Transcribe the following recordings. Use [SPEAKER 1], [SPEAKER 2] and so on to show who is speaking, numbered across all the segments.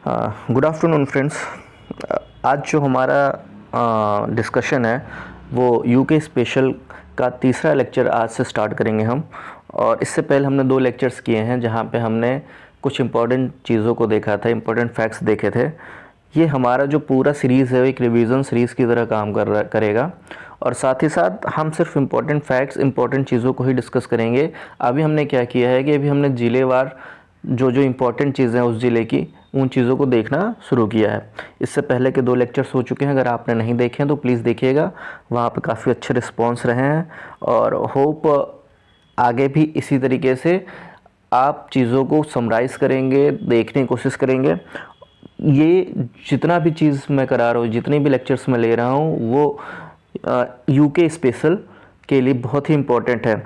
[SPEAKER 1] Good afternoon friends. आज जो हमारा डिस्कशन है वो यूके स्पेशल का तीसरा लेक्चर आज से स्टार्ट करेंगे हम। और इससे पहले हमने 2 लेक्चर्स किए हैं जहाँ पे हमने कुछ इम्पॉर्टेंट चीज़ों को देखा था, इम्पॉर्टेंट फैक्ट्स देखे थे। ये हमारा जो पूरा सीरीज़ है वो एक रिवीजन सीरीज़ की तरह काम करेगा और साथ ही साथ हम सिर्फ इम्पॉर्टेंट फैक्ट्स, इम्पॉर्टेंट चीज़ों को ही डिस्कस करेंगे। अभी हमने क्या किया है कि अभी हमने ज़िलेवार जो इम्पॉर्टेंट चीज़ें हैं उस ज़िले की, उन चीज़ों को देखना शुरू किया है। इससे पहले के 2 लेक्चर्स हो चुके हैं, अगर आपने नहीं देखे हैं तो प्लीज़ देखिएगा, वहाँ पे काफ़ी अच्छे रिस्पॉन्स रहे हैं। और होप आगे भी इसी तरीके से आप चीज़ों को समराइज़ करेंगे, देखने की कोशिश करेंगे। ये जितना भी चीज़ मैं करा रहा हूँ, जितने भी लेक्चर्स मैं ले रहा हूँ वो यूके स्पेशल के लिए बहुत ही इम्पोर्टेंट है।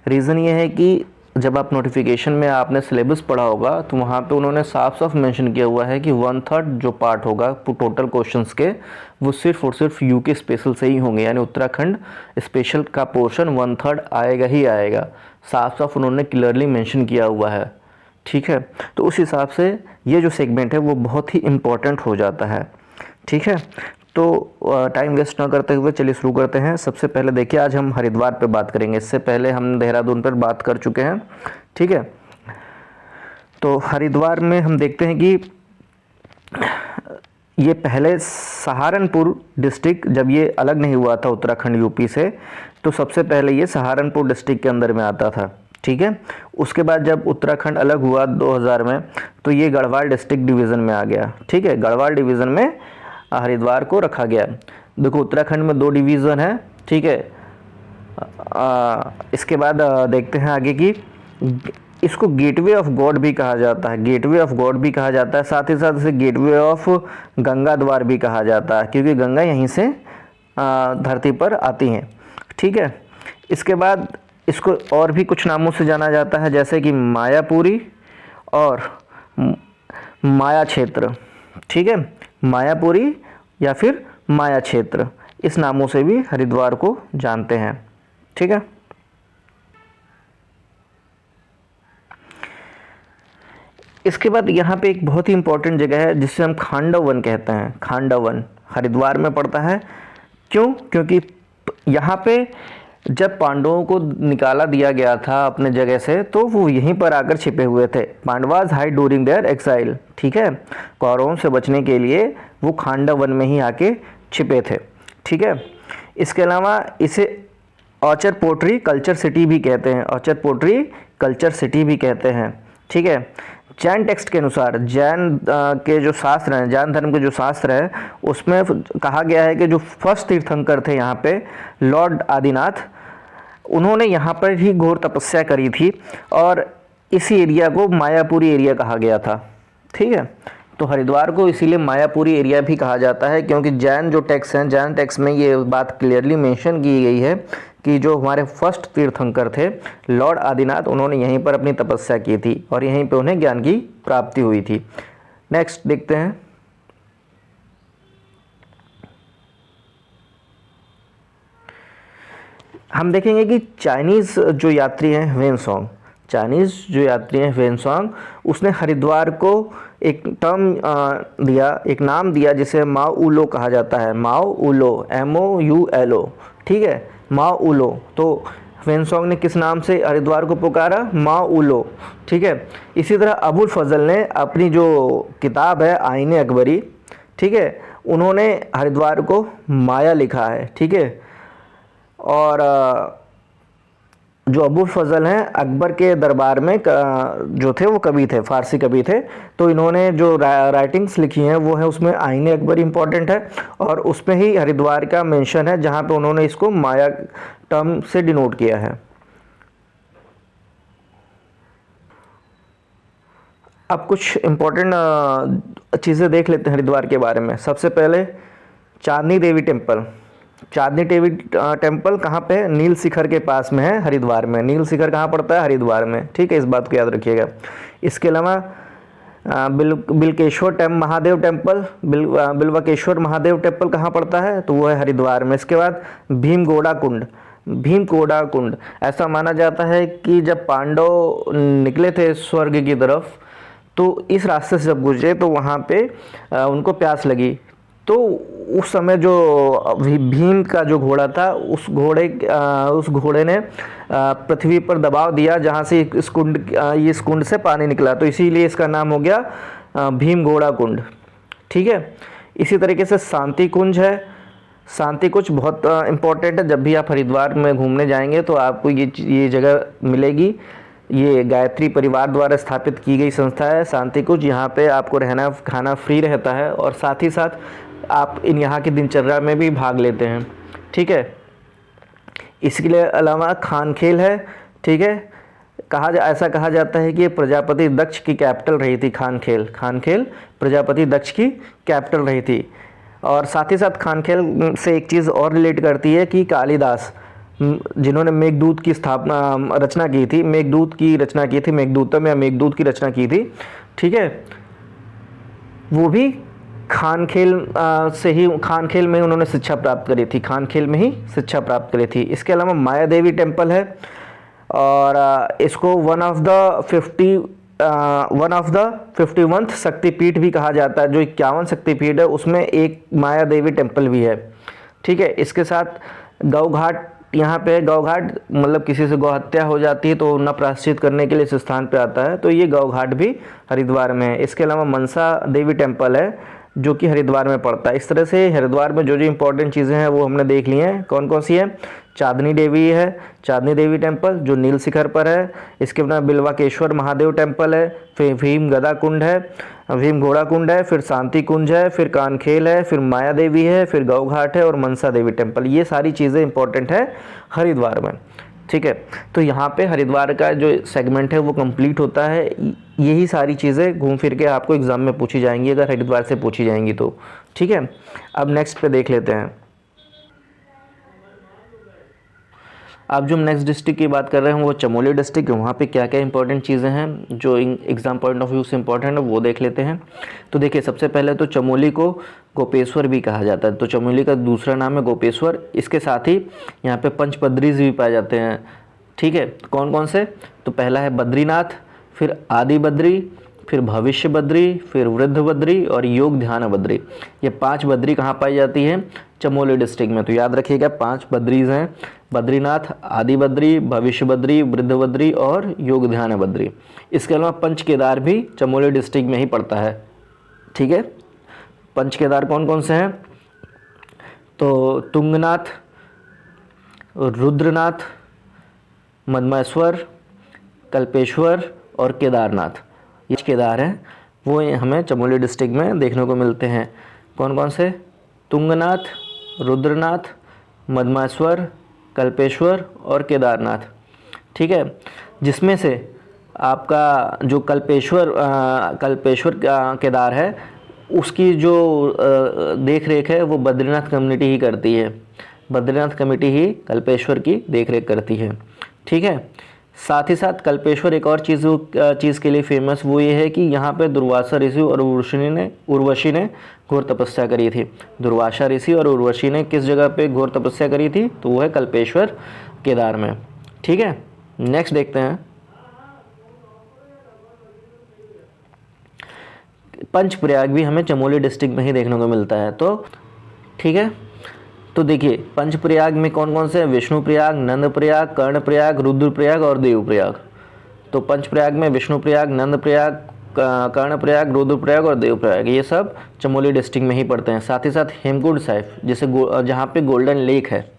[SPEAKER 1] रीज़न ये है कि जब आप नोटिफिकेशन में आपने सिलेबस पढ़ा होगा तो वहाँ पे उन्होंने साफ साफ मेंशन किया हुआ है कि 1/3 जो पार्ट होगा टोटल क्वेश्चंस के वो सिर्फ और सिर्फ यूके स्पेशल से ही होंगे, यानी उत्तराखंड स्पेशल का पोर्शन 1/3 आएगा ही आएगा। साफ साफ उन्होंने क्लियरली मेंशन किया हुआ है, ठीक है। तो उस हिसाब से ये जो सेगमेंट है वो बहुत ही इम्पोर्टेंट हो जाता है, ठीक है। तो टाइम वेस्ट ना करते हुए चलिए शुरू करते हैं। सबसे पहले देखिए, आज हम हरिद्वार पे बात करेंगे। इससे पहले हम देहरादून पर बात कर चुके हैं, ठीक है। तो हरिद्वार में हम देखते हैं कि ये पहले सहारनपुर डिस्ट्रिक्ट, जब ये अलग नहीं हुआ था उत्तराखंड यूपी से, तो सबसे पहले ये सहारनपुर डिस्ट्रिक्ट के अंदर में आता था, ठीक है। उसके बाद जब उत्तराखंड अलग हुआ 2000 में तो ये गढ़वाल डिस्ट्रिक्ट डिवीज़न में आ गया, ठीक है। गढ़वाल डिवीज़न में हरिद्वार को रखा गया। देखो उत्तराखंड में 2 डिवीज़न है, ठीक है। इसके बाद देखते हैं आगे की, इसको गेटवे ऑफ गॉड भी कहा जाता है, गेटवे ऑफ गॉड भी कहा जाता है। साथ ही साथ इसे गेटवे ऑफ गंगा द्वार भी कहा जाता है, क्योंकि गंगा यहीं से धरती पर आती हैं, ठीक है। इसके बाद इसको और भी कुछ नामों से जाना जाता है, जैसे कि मायापुरी और माया क्षेत्र, ठीक है। मायापुरी या फिर माया क्षेत्र, इस नामों से भी हरिद्वार को जानते हैं, ठीक है। इसके बाद यहाँ पे एक बहुत ही इंपॉर्टेंट जगह है जिसे हम खांडव वन कहते हैं। खांडव वन हरिद्वार में पड़ता है। क्यों? क्योंकि यहाँ पे जब पांडवों को निकाला दिया गया था अपने जगह से तो वो यहीं पर आकर छिपे हुए थे। Pandavas hide during their exile, ठीक है। कौरवों से बचने के लिए वो खांडव वन में ही आके छिपे थे, ठीक है। इसके अलावा इसे ऑर्चर पोट्री कल्चर सिटी भी कहते हैं, ऑर्चर पोट्री कल्चर सिटी भी कहते हैं, ठीक है। जैन टेक्स्ट के अनुसार, जैन के जो शास्त्र हैं, जैन धर्म के जो शास्त्र है, उसमें कहा गया है कि जो फर्स्ट तीर्थंकर थे यहाँ पे लॉर्ड आदिनाथ, उन्होंने यहाँ पर ही घोर तपस्या करी थी और इसी एरिया को मायापुरी एरिया कहा गया था, ठीक है। तो हरिद्वार को इसीलिए मायापुरी एरिया भी कहा जाता है, क्योंकि जैन जो टेक्स्ट हैं, जैन टेक्स्ट में ये बात क्लियरली मेंशन की गई है कि जो हमारे फर्स्ट तीर्थंकर थे लॉर्ड आदिनाथ, उन्होंने यहीं पर अपनी तपस्या की थी और यहीं पे उन्हें ज्ञान की प्राप्ति हुई थी। नेक्स्ट देखते हैं। हम देखेंगे कि चाइनीज़ जो यात्री हैं ह्वेनसांग, चाइनीज़ जो यात्री हैं ह्वेनसांग, उसने हरिद्वार को एक टर्म दिया, एक नाम दिया जिसे माओ उलो कहा जाता है। माओ उलो, MOULO, ठीक है, माओ उलो। तो ह्वेनसांग ने किस नाम से हरिद्वार को पुकारा? माओ उलो, ठीक है। इसी तरह अबुल फजल ने अपनी जो किताब है आईने अकबरी, ठीक है, उन्होंने हरिद्वार को माया लिखा है, ठीक है। और जो अबुल फजल हैं अकबर के दरबार में जो थे वो कवि थे, फारसी कवि थे। तो इन्होंने जो राइटिंग्स लिखी हैं वो है, उसमें आईने अकबर इम्पॉर्टेंट है और उसमें ही हरिद्वार का मेंशन है, जहाँ पे उन्होंने इसको माया टर्म से डिनोट किया है। अब कुछ इम्पोर्टेंट चीज़ें देख लेते हैं हरिद्वार के बारे में। सबसे पहले चांदनी देवी टेम्पल। चांदनी देवी टेम्पल कहाँ पे है? नील शिखर के पास में है, हरिद्वार में। नील शिखर कहाँ पड़ता है? हरिद्वार में, ठीक है, इस बात को याद रखिएगा। इसके अलावा बिलकेश्वर महादेव टेम्पल, बिल्वकेश्वर महादेव टेम्पल कहाँ पड़ता है? तो वो है हरिद्वार में। इसके बाद भीमगोड़ा कुंड, भीमकोड़ा कुंड, ऐसा माना जाता है कि जब पांडव निकले थे स्वर्ग की तरफ तो इस रास्ते से जब गुजरे तो वहाँ पे उनको प्यास लगी। तो उस समय जो भीम का जो घोड़ा था, उस घोड़े ने पृथ्वी पर दबाव दिया जहाँ से इस कुंड से पानी निकला, तो इसीलिए इसका नाम हो गया भीम घोड़ा कुंड। ठीक है। इसी तरीके से शांति कुंज है। शांति कुंज बहुत इम्पोर्टेंट है। जब भी आप हरिद्वार में घूमने जाएंगे तो आपको ये जगह मिलेगी। ये गायत्री परिवार द्वारा स्थापित की गई संस्था है शांति कुंज। यहाँ पे आपको रहना खाना फ्री रहता है और साथ ही साथ आप यहाँ की दिनचर्या में भी भाग लेते हैं। ठीक है। इसके अलावा खानखेल है। ठीक है। ऐसा कहा जाता है कि प्रजापति दक्ष की कैपिटल रही थी खानखेल प्रजापति दक्ष की कैपिटल रही थी। और साथ ही साथ खानखेल से एक चीज़ और रिलेट करती है कि कालिदास, जिन्होंने मेघदूत की रचना की थी, मेघदूतम या मेघदूत की रचना की थी। ठीक है। वो भी खानखेल में उन्होंने शिक्षा प्राप्त करी थी, खानखेल में ही शिक्षा प्राप्त करी थी। इसके अलावा माया देवी टेम्पल है और इसको वन ऑफ द 51th शक्तिपीठ भी कहा जाता है। जो 51 शक्तिपीठ है उसमें एक माया देवी टेम्पल भी है। ठीक है। इसके साथ गौ घाट, यहाँ पे गौ घाट मतलब किसी से गौ हत्या हो जाती है तो न प्रायश्चित करने के लिए इस स्थान पे आता है, तो ये गौ घाट भी हरिद्वार में है। इसके अलावा मनसा देवी टेम्पल है जो कि हरिद्वार में पड़ता है। इस तरह से हरिद्वार में जो इंपॉर्टेंट चीज़ें हैं वो हमने देख ली हैं। कौन कौन सी है? चांदनी देवी टेम्पल जो नील शिखर पर है। इसके बाद बिल्वाकेश्वर महादेव टेम्पल है, फिर भीम घोड़ा कुंड है, फिर शांति कुंज है, फिर कानखेल है, फिर माया देवी है, फिर गौ घाट है और मनसा देवी टेम्पल। ये सारी चीज़ें इंपॉर्टेंट है हरिद्वार में। ठीक है। तो यहाँ पे हरिद्वार का जो सेगमेंट है वो कंप्लीट होता है। यही सारी चीज़ें घूम फिर के आपको एग्ज़ाम में पूछी जाएंगी अगर हरिद्वार से पूछी जाएंगी तो। ठीक है। अब नेक्स्ट पे देख लेते हैं। अब जो हम नेक्स्ट डिस्ट्रिक्ट की बात कर रहे हैं वो चमोली डिस्ट्रिक्ट है। वहाँ पे क्या क्या इंपॉर्टेंट चीज़ें हैं जो एग्ज़ाम पॉइंट ऑफ व्यू से इंपॉर्टेंट है वो देख लेते हैं। तो देखिए, सबसे पहले तो चमोली को गोपेश्वर भी कहा जाता है। तो चमोली का दूसरा नाम है गोपेश्वर। इसके साथ ही यहाँ पे पंचबद्रीज भी पाए जाते हैं। ठीक है। कौन कौन से? तो पहला है बद्रीनाथ, फिर आदि बद्री, फिर भविष्य बद्री, फिर वृद्ध बद्री और योग ध्यान बद्री। ये 5 बद्री कहाँ पाई जाती है? चमोली डिस्ट्रिक्ट में। तो याद रखिएगा 5 बद्रीज हैं, बद्रीनाथ, आदि बद्री, भविष्य बद्री, वृद्ध बद्री और योग ध्यान बद्री। इसके अलावा पंच केदार भी चमोली डिस्ट्रिक्ट में ही पड़ता है। ठीक है। पंच केदार कौन कौन से हैं? तो तुंगनाथ, रुद्रनाथ, मदमेश्वर, कल्पेश्वर और केदारनाथ। ये केदार हैं वो हमें चमोली डिस्ट्रिक्ट में देखने को मिलते हैं। कौन कौन से? तुंगनाथ, रुद्रनाथ, मदमेश्वर, कल्पेश्वर और केदारनाथ। ठीक है। जिसमें से आपका जो कल्पेश्वर केदार है उसकी जो देख रेख है वो बद्रीनाथ कम्युनिटी ही करती है। बद्रीनाथ कमेटी ही कल्पेश्वर की देख रेख करती है। ठीक है। साथ ही साथ कल्पेश्वर एक और चीज़ के लिए फेमस वो ये है कि यहाँ पे दुर्वासा ऋषि और उर्वशी ने घोर तपस्या करी थी। दुर्वासा ऋषि और उर्वशी ने किस जगह पे घोर तपस्या करी थी? तो वो है कल्पेश्वर केदार में। ठीक है। नेक्स्ट देखते हैं। पंचप्रयाग भी हमें चमोली डिस्ट्रिक्ट में ही देखने को मिलता है। तो ठीक है। तो देखिए, पंचप्रयाग में कौन कौन से हैं? विष्णुप्रयाग, नंदप्रयाग, कर्णप्रयाग, रुद्रप्रयाग और देवप्रयाग। तो पंचप्रयाग में विष्णुप्रयाग, नंदप्रयाग, कर्णप्रयाग, रुद्रप्रयाग और देवप्रयाग, ये सब चमोली डिस्ट्रिक्ट में ही पड़ते हैं। साथ ही साथ हेमकुंड साहिब जहाँ पे गोल्डन लेक है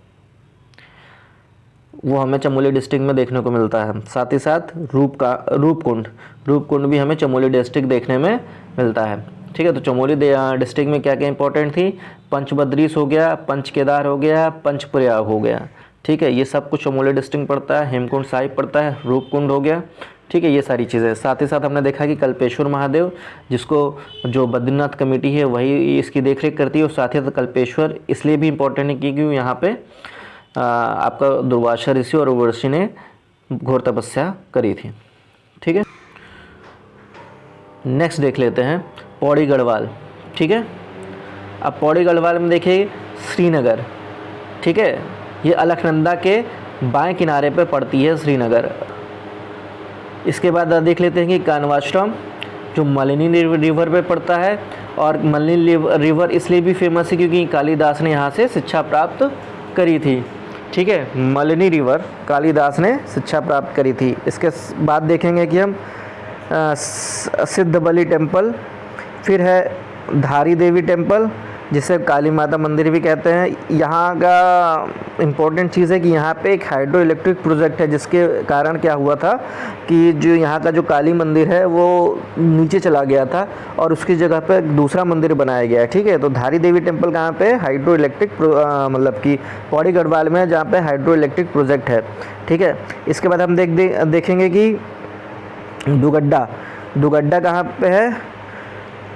[SPEAKER 1] वो हमें चमोली डिस्ट्रिक्ट में देखने को मिलता है। साथ ही साथ रूपकुंड भी हमें चमोली डिस्ट्रिक्ट देखने में मिलता है। ठीक है। तो चमोली डिस्ट्रिक्ट में क्या क्या इंपॉर्टेंट थी? पंचबद्रीस हो गया, पंच केदार हो गया, पंचप्रयाग हो गया। ठीक है। ये सब कुछ चमोली डिस्ट्रिक्ट पड़ता है। हेमकुंड साहिब पड़ता है, रूपकुंड हो गया। ठीक है। ये सारी चीज़ें। साथ ही साथ हमने देखा कि कल्पेश्वर महादेव, जिसको जो बद्रीनाथ कमेटी है वही इसकी देखरेख करती है। और साथ ही साथ कल्पेश्वर इसलिए भी इम्पोर्टेंट है क्योंकि यहाँ पे आपका दुर्वासा ऋषि और उर्वशी ने घोर तपस्या करी थी। ठीक है। नेक्स्ट देख लेते हैं पौड़ी गढ़वाल। ठीक है। अब पौड़ी गढ़वाल में देखिए श्रीनगर। ठीक है। ये अलकनंदा के बाएं किनारे पे पड़ती है श्रीनगर। इसके बाद देख लेते हैं कि कान्वाश्रम, जो मालिनी रिवर पे पड़ता है। और मालिनी रिवर इसलिए भी फेमस है क्योंकि कालिदास ने यहाँ से शिक्षा प्राप्त करी थी। ठीक है, मालिनी रिवर कालिदास ने शिक्षा प्राप्त करी थी। इसके बाद देखेंगे कि हम सिद्ध बलि टेम्पल, फिर है धारी देवी टेम्पल जिसे काली माता मंदिर भी कहते हैं। यहाँ का इम्पोर्टेंट चीज़ है कि यहाँ पे एक हाइड्रो इलेक्ट्रिक प्रोजेक्ट है, जिसके कारण क्या हुआ था कि जो यहाँ का जो काली मंदिर है वो नीचे चला गया था और उसकी जगह पे दूसरा मंदिर बनाया गया है। ठीक है, तो धारी देवी टेम्पल कहाँ पे, हाइड्रो इलेक्ट्रिक मतलब कि पौड़ी गढ़वाल में है, जहाँ पे हाइड्रो इलेक्ट्रिक प्रोजेक्ट है। ठीक है, इसके बाद हम देखेंगे कि दुगड्डा कहाँ पे है।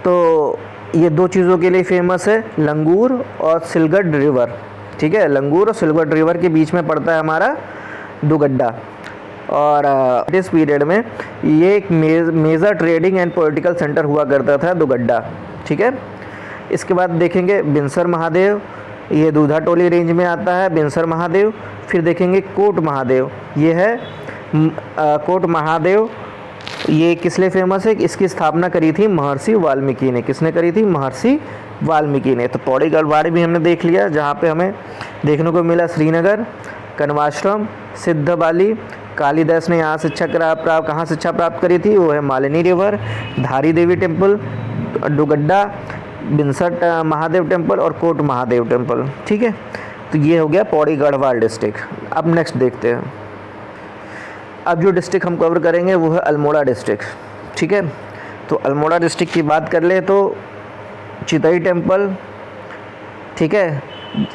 [SPEAKER 1] तो ये दो चीज़ों के लिए फेमस है, लंगूर और सिलगढ़ रिवर। ठीक है, लंगूर और सिलगढ़ रिवर के बीच में पड़ता है हमारा दुगड्डा। और इस पीरियड में ये एक major trading and political centre हुआ करता था दुगड्डा। ठीक है, इसके बाद देखेंगे बिनसर महादेव, ये दूधा टोली रेंज में आता है बिनसर महादेव। फिर देखेंगे कोट महादेव, ये है कोट महादेव, ये किस लिए फेमस है, इसकी स्थापना करी थी महर्षि वाल्मीकि ने। किसने करी थी, महर्षि वाल्मीकि ने। तो पौड़ी गढ़वाल भी हमने देख लिया, जहाँ पे हमें देखने को मिला श्रीनगर, कण्वाश्रम, सिद्ध बाली। कालिदास ने यहाँ कहाँ शिक्षा प्राप्त करी थी, वो है मालिनी रिवर, धारी देवी टेम्पल, दुगड्डा, बिनसर महादेव टेम्पल और कोट महादेव टेम्पल। ठीक है, तो ये हो गया पौड़ी गढ़वाल डिस्ट्रिक्ट। अब नेक्स्ट देखते हैं। अब जो डिस्ट्रिक्ट हम कवर करेंगे वो है अल्मोड़ा डिस्ट्रिक्ट। ठीक है, तो अल्मोड़ा डिस्ट्रिक्ट की बात कर ले तो चितई टेम्पल, ठीक है,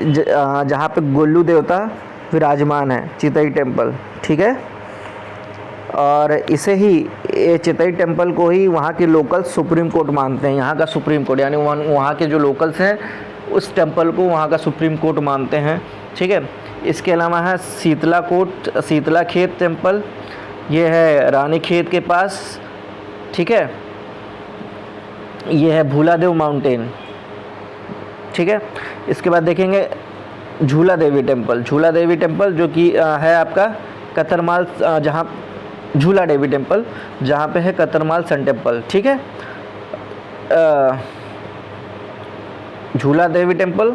[SPEAKER 1] जहाँ पे गोल्लू देवता विराजमान है, चितई टेम्पल। ठीक है, और इसे ही ये चितई टेम्पल को ही वहाँ के लोकल सुप्रीम कोर्ट मानते हैं। यहाँ का सुप्रीम कोर्ट यानी वहाँ के जो लोकल्स हैं उस टेम्पल को वहाँ का सुप्रीम कोर्ट मानते हैं। ठीक है, इसके अलावा है शीतला खेत टेम्पल, ये है रानी खेत के पास। ठीक है, ये है भूलादेव माउंटेन। ठीक है, इसके बाद देखेंगे झूला देवी टेम्पल जो कि है आपका कतरमाल, जहाँ झूला देवी टेम्पल जहाँ पे है कतरमाल सन टेम्पल। ठीक है, झूला देवी टेम्पल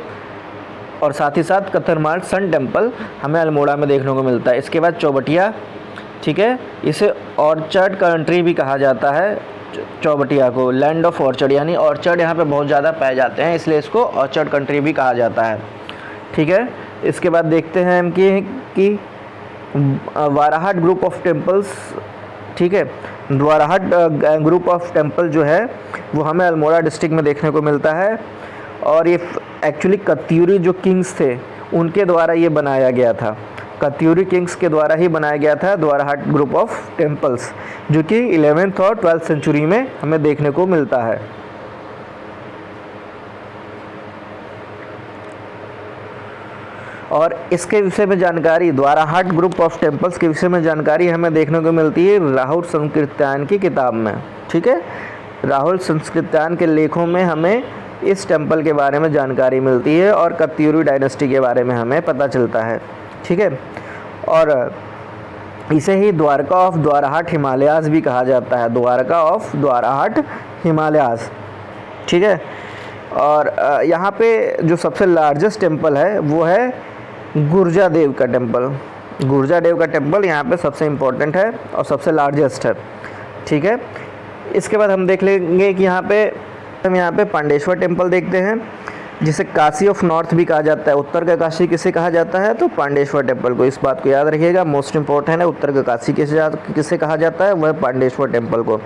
[SPEAKER 1] और साथ ही साथ कतरमाल सन टेम्पल हमें अल्मोड़ा में देखने को मिलता है। इसके बाद चौबटिया, ठीक है, इसे ऑर्चर्ड कंट्री भी कहा जाता है। चौबटिया को लैंड ऑफ ऑर्चर्ड, यानी ऑर्चर्ड यहाँ पे बहुत ज़्यादा पाए जाते हैं, इसलिए इसको ऑर्चर्ड कंट्री भी कहा जाता है। ठीक है, इसके बाद देखते हैं हम कि वाराहट ग्रुप ऑफ टेम्पल्स। ठीक है, वाराहट ग्रुप ऑफ टेम्पल जो है वो हमें अल्मोड़ा डिस्ट्रिक्ट में देखने को मिलता है। और ये एक्चुअली कत्यूरी जो किंग्स थे उनके द्वारा ये बनाया गया था, कत्यूरी किंग्स के द्वारा ही बनाया गया था वाराहट ग्रुप ऑफ टेम्पल्स, जो कि 11th और 12th सेंचुरी में हमें देखने को मिलता है। और इसके विषय में जानकारी, वाराहट ग्रुप ऑफ टेम्पल्स के विषय में जानकारी हमें देखने को मिलती है राहुल संस्कृत्यायन की किताब में। ठीक है, राहुल संस्कृत्यायन के लेखों में हमें इस टेम्पल के बारे में जानकारी मिलती है और कत्यूरी डायनेस्टी के बारे में हमें पता चलता है। ठीक है, और इसे ही द्वारका ऑफ द्वाराहट हिमालयाज भी कहा जाता है, द्वारका ऑफ द्वाराहट हिमालयाज। ठीक है, और यहाँ पे जो सबसे लार्जेस्ट टेम्पल है वो है गुर्जादेव का टेम्पल। गुर्जादेव का टेम्पल यहाँ पे सबसे इम्पोर्टेंट है और सबसे लार्जेस्ट है। ठीक है, इसके बाद हम देख लेंगे कि यहाँ पे पांडेश्वर टेम्पल देखते हैं, जिसे काशी ऑफ नॉर्थ भी कहा जाता है। उत्तर का काशी किसे कहा जाता है, तो पांडेश्वर टेम्पल को। इस बात को याद रखिएगा, मोस्ट इम्पोर्टेंट है। उत्तर का काशी किसे कहा जाता है, वह पांडेश्वर टेम्पल को।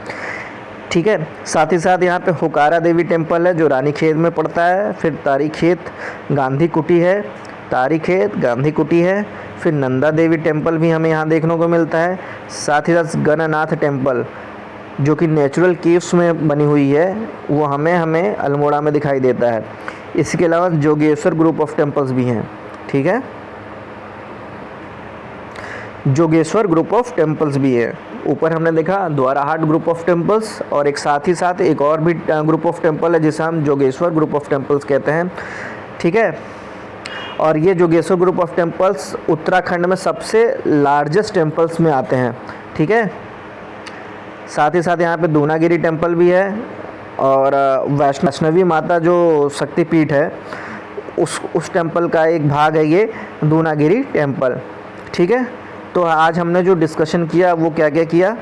[SPEAKER 1] ठीक है, साथ ही साथ यहाँ पे होकारा देवी टेम्पल है जो रानी खेत में पड़ता है। फिर तारी खेत गांधी कुटी है। फिर नंदा देवी टेम्पल भी हमें यहाँ देखने को मिलता है। साथ ही साथ गणनाथ टेम्पल जो कि नेचुरल केव्स में बनी हुई है, वो हमें अल्मोड़ा में दिखाई देता है। इसके अलावा जोगेश्वर ग्रुप ऑफ टेम्पल्स भी हैं। ठीक है, जोगेश्वर ग्रुप ऑफ टेम्पल्स भी है। ऊपर हमने देखा द्वाराहट ग्रुप ऑफ टेम्पल्स, और एक साथ ही साथ एक और भी ग्रुप ऑफ टेम्पल है जिसे हम जोगेश्वर ग्रुप ऑफ टेम्पल्स कहते हैं। ठीक है, और ये Jogeshwar group of temples Uttarakhand में सबसे लार्जेस्ट टेम्पल्स में आते हैं। ठीक है, साथ ही साथ यहाँ पे दूनागिरी टेम्पल भी है और वैष्णवी माता जो शक्तिपीठ है उस टेम्पल का एक भाग है ये दूनागिरी टेम्पल। ठीक है, तो आज हमने जो डिस्कशन किया वो क्या क्या किया,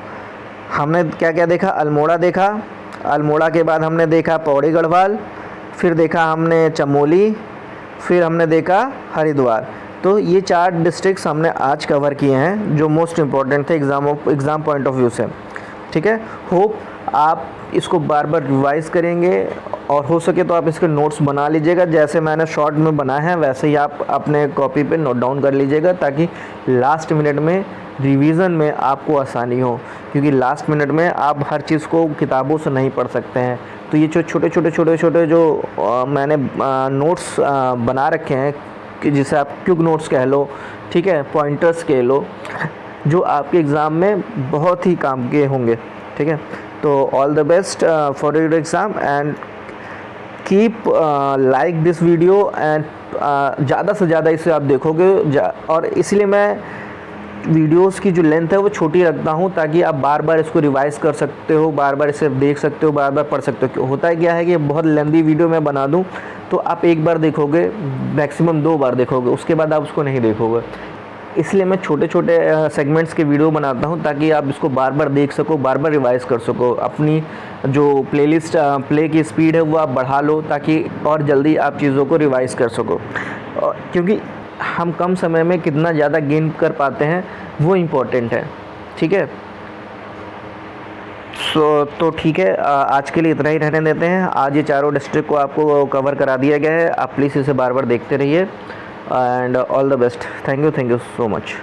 [SPEAKER 1] हमने क्या क्या देखा, अल्मोड़ा देखा, अल्मोड़ा के बाद हमने देखा पौड़ी गढ़वाल, फिर देखा हमने चमोली, फिर हमने देखा हरिद्वार। तो ये 4 डिस्ट्रिक्ट्स हमने आज कवर किए हैं जो मोस्ट इम्पॉर्टेंट थे एग्ज़ाम पॉइंट ऑफ व्यू से। ठीक है, होप आप इसको बार बार रिवाइज़ करेंगे और हो सके तो आप इसके नोट्स बना लीजिएगा, जैसे मैंने शॉर्ट में बनाए हैं वैसे ही आप अपने कॉपी पे नोट डाउन कर लीजिएगा, ताकि लास्ट मिनट में रिवीज़न में आपको आसानी हो, क्योंकि लास्ट मिनट में आप हर चीज़ को किताबों से नहीं पढ़ सकते हैं। तो ये जो छोटे जो मैंने नोट्स बना रखे हैं कि जिसे आप क्विक नोट्स कह लो, ठीक है, पॉइंटर्स कह लो, जो आपके एग्ज़ाम में बहुत ही काम के होंगे। ठीक है, तो all the best for your exam and keep like this video and ज़्यादा से ज़्यादा इसे आप देखोगे और इसलिए मैं वीडियोस की जो लेंथ है वो छोटी रखता हूँ, ताकि आप बार बार इसको रिवाइज़ कर सकते हो, बार बार इसे देख सकते हो, बार बार पढ़ सकते हो। होता है क्या है कि बहुत लेंथी वीडियो मैं बना दूँ तो आप एक बार देखोगे, मैक्सिमम 2 बार देखोगे, उसके बाद आप उसको नहीं देखोगे। इसलिए मैं छोटे छोटे सेगमेंट्स के वीडियो बनाता हूँ ताकि आप इसको बार बार देख सको, बार बार रिवाइज़ कर सको, अपनी जो प्लेलिस्ट प्ले की स्पीड है वो आप बढ़ा लो, ताकि और जल्दी आप चीज़ों को रिवाइज़ कर सको। क्योंकि हम कम समय में कितना ज़्यादा गेन कर पाते हैं वो इम्पोर्टेंट है। ठीक है, तो ठीक है, आज के लिए इतना ही रहने देते हैं। आज ये 4 डिस्ट्रिक्ट को आपको कवर करा दिया गया है, आप प्लीज़ इसे बार बार देखते रहिए and all the best. Thank you so much.